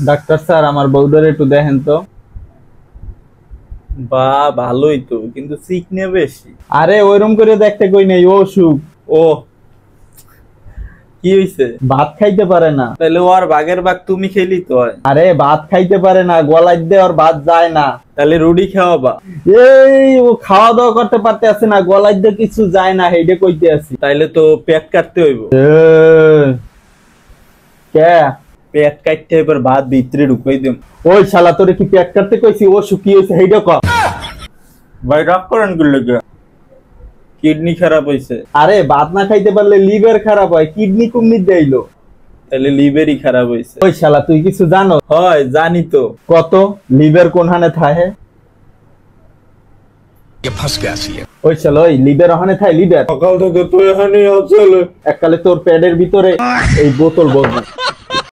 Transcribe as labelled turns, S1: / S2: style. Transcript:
S1: Doctor sir আমার বউটারে একটু দেখেন তো।
S2: বা ভালোই তো, কিন্তু চিকনে বেশি।
S1: আরে ওইরকম করে দেখতে কই নাই, ও অসুখ।
S2: ও কি হইছে?
S1: ভাত খাইতে পারে না।
S2: তাহলে ও আর বাঘের বাঘ তুমি খেলি তো হয়।
S1: আরে ভাত খাইতে পারে না, গলায় দিয়ে ওর ভাত যায় না।
S2: তাহলে রুটি খাওয়াবা।
S1: এই ও খাওয়া দাওয়া করতে পারতে আছে না, গলায় দিয়ে কিছু যায় না, হেইডে কইতে আছি।
S2: তাইলে তো পেট কাটতে হইব।
S1: কে?
S2: পেট কাটতে এবার ভাত ভিতরে ঢুকাই দেব।
S1: ওই শালা তোরে কি পেট কাটতে কইছি? ও শুকি হইছে হেইডে ক।
S2: ভাই রাগ করেন কি লাগে? কিডনি খারাপ হইছে।
S1: আরে ভাত না খাইতে পারলে লিভার খারাপ হয়, কিডনি কুমনি দেইলো।
S2: তাহলে লিভারই খারাপ হইছে।
S1: ওই শালা তুই কিছু জানো?
S2: হয় জানি তো।
S1: কত লিভার কোনখানে থাকে? ওই শালা ওই লিভার ওখানে থাকে, লিভার
S2: সকাল থেকে তো এখানেই আছে।
S1: এককালে তোর পেটের ভিতরে এই বোতল বসবে।